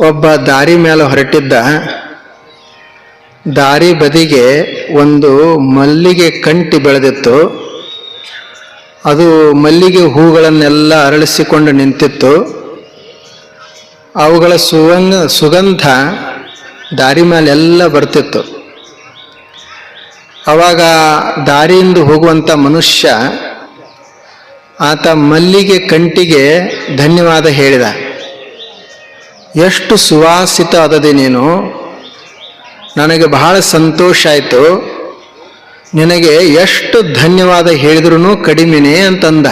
ಒಬ್ಬ ದಾರಿ ಮೇಲೆ ಹೊರಟಿದ್ದ. ದಾರಿ ಬದಿಗೆ ಒಂದು ಮಲ್ಲಿಗೆ ಕಂಟಿ ಬೆಳೆದಿತ್ತು. ಅದು ಮಲ್ಲಿಗೆ ಹೂಗಳನ್ನೆಲ್ಲ ಅರಳಿಸಿಕೊಂಡು ನಿಂತಿತ್ತು. ಅವುಗಳ ಸುಗಂಧ ದಾರಿ ಮೇಲೆಲ್ಲ ಬರ್ತಿತ್ತು. ಆವಾಗ ದಾರಿಯಿಂದ ಹೋಗುವಂಥ ಮನುಷ್ಯ ಆತ ಮಲ್ಲಿಗೆ ಕಂಟಿಗೆ ಧನ್ಯವಾದ ಹೇಳಿದ. ಎಷ್ಟು ಸುವಾಸಿತ ಆದದೆ ನೀನು, ನನಗೆ ಬಹಳ ಸಂತೋಷ ಆಯಿತು, ನಿನಗೆ ಎಷ್ಟು ಧನ್ಯವಾದ ಹೇಳಿದ್ರೂ ಕಡಿಮೆನೇ ಅಂತಂದ.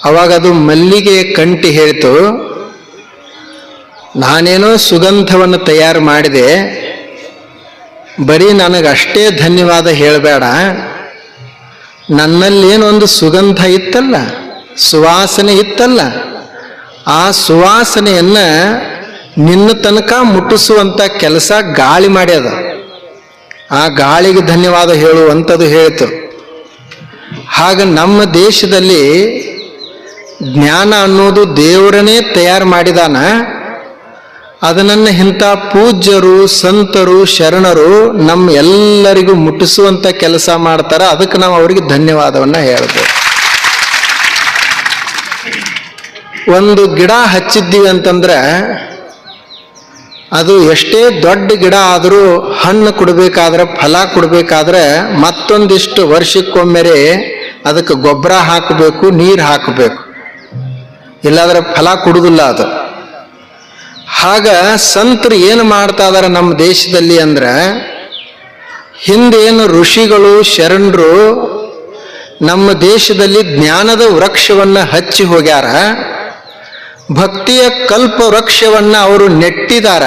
ಅವಾಗ ಅದು ಮಲ್ಲಿಗೆ ಕಂಟಿ ಹೇಳಿತು, ನಾನೇನೋ ಸುಗಂಧವನ್ನು ತಯಾರು ಮಾಡಿದೆ, ಬರೀ ನನಗಷ್ಟೇ ಧನ್ಯವಾದ ಹೇಳಬೇಡ, ನನ್ನಲ್ಲೇನೊಂದು ಸುಗಂಧ ಇತ್ತಲ್ಲ, ಸುವಾಸನೆ ಇತ್ತಲ್ಲ, ಆ ಸುವಾಸನೆಯನ್ನ ನಿನ್ನ ತನಕ ಮುಟ್ಟಿಸುವಂಥ ಕೆಲಸ ಗಾಳಿ ಮಾಡ್ಯದ, ಆ ಗಾಳಿಗೆ ಧನ್ಯವಾದ ಹೇಳುವಂಥದ್ದು ಹೇಳಿತು. ಹಾಗ ನಮ್ಮ ದೇಶದಲ್ಲಿ ಜ್ಞಾನ ಅನ್ನೋದು ದೇವರನ್ನೇ ತಯಾರು ಮಾಡಿದಾನ. ಅದನ್ನು ಇಂಥ ಪೂಜ್ಯರು, ಸಂತರು, ಶರಣರು ನಮ್ಮ ಎಲ್ಲರಿಗೂ ಮುಟ್ಟಿಸುವಂಥ ಕೆಲಸ ಮಾಡ್ತಾರೆ. ಅದಕ್ಕೆ ನಾವು ಅವರಿಗೆ ಧನ್ಯವಾದವನ್ನು ಹೇಳ್ಬೋದು. ಒಂದು ಗಿಡ ಹಚ್ಚಿದ್ದೀವಿ ಅಂತಂದ್ರೆ ಅದು ಎಷ್ಟೇ ದೊಡ್ಡ ಗಿಡ ಆದರೂ ಹಣ್ಣು ಕೊಡಬೇಕಾದ್ರೆ, ಫಲ ಕೊಡಬೇಕಾದ್ರೆ ಮತ್ತೊಂದಿಷ್ಟು ವರ್ಷಕ್ಕೊಮ್ಮೆರೆ ಅದಕ್ಕೆ ಗೊಬ್ಬರ ಹಾಕಬೇಕು, ನೀರು ಹಾಕಬೇಕು, ಇಲ್ಲಾಂದ್ರೆ ಫಲ ಕೊಡುವುದಿಲ್ಲ ಅದು. ಆಗ ಸಂತರು ಏನು ಮಾಡ್ತಾ ಇದಾರೆ ನಮ್ಮ ದೇಶದಲ್ಲಿ ಅಂದ್ರೆ, ಹಿಂದೇನು ಋಷಿಗಳು, ಶರಣರು ನಮ್ಮ ದೇಶದಲ್ಲಿ ಜ್ಞಾನದ ವೃಕ್ಷವನ್ನು ಹಚ್ಚಿ ಹೋಗ್ಯಾರ, ಭಕ್ತಿಯ ಕಲ್ಪ ವೃಕ್ಷವನ್ನು ಅವರು ನೆಟ್ಟಿದಾರ.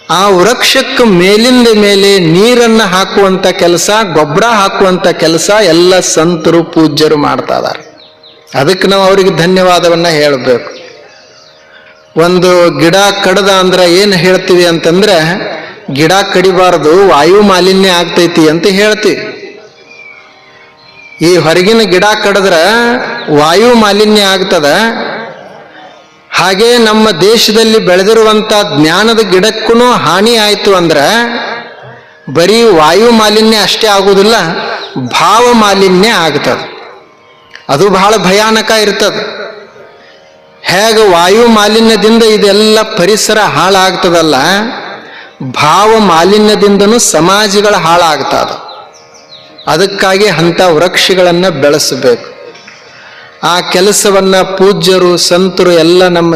ಆ ವೃಕ್ಷಕ್ಕೆ ಮೇಲಿಂದ ಮೇಲೆ ನೀರನ್ನು ಹಾಕುವಂಥ ಕೆಲಸ, ಗೊಬ್ಬರ ಹಾಕುವಂಥ ಕೆಲಸ ಎಲ್ಲ ಸಂತರು, ಪೂಜ್ಯರು ಮಾಡ್ತಾ ಇದಾರೆ. ಅದಕ್ಕೆ ನಾವು ಅವರಿಗೆ ಧನ್ಯವಾದವನ್ನು ಹೇಳಬೇಕು. ಒಂದು ಗಿಡ ಕಡ್ದ ಅಂದ್ರೆ ಏನು ಹೇಳ್ತೀವಿ ಅಂತಂದ್ರೆ, ಗಿಡ ಕಡಿಬಾರದು, ವಾಯು ಮಾಲಿನ್ಯ ಆಗ್ತೈತಿ ಅಂತ ಹೇಳ್ತೀವಿ. ಈ ಹೊರಗಿನ ಗಿಡ ಕಡಿದ್ರೆ ವಾಯು ಮಾಲಿನ್ಯ ಆಗ್ತದ. ಹಾಗೆ ನಮ್ಮ ದೇಶದಲ್ಲಿ ಬೆಳೆದಿರುವಂಥ ಜ್ಞಾನದ ಗಿಡಕ್ಕೂ ಹಾನಿ ಆಯಿತು ಅಂದ್ರೆ ಬರೀ ವಾಯು ಮಾಲಿನ್ಯ ಅಷ್ಟೇ ಆಗುವುದಿಲ್ಲ, ಭಾವ ಮಾಲಿನ್ಯ ಆಗ್ತದೆ. ಅದು ಬಹಳ ಭಯಾನಕ ಇರ್ತದೆ. ಹೇಗೆ ವಾಯು ಮಾಲಿನ್ಯದಿಂದ ಇದೆಲ್ಲ ಪರಿಸರ ಹಾಳಾಗ್ತದಲ್ಲ, ಭಾವ ಮಾಲಿನ್ಯದಿಂದನೂ ಸಮಾಜಗಳ ಹಾಳಾಗ್ತದ. ಅದಕ್ಕಾಗಿ ಅಂಥ ವೃಕ್ಷಗಳನ್ನು ಬೆಳೆಸಬೇಕು. ಆ ಕೆಲಸವನ್ನು ಪೂಜ್ಯರು, ಸಂತರು ಎಲ್ಲ ನಮ್ಮ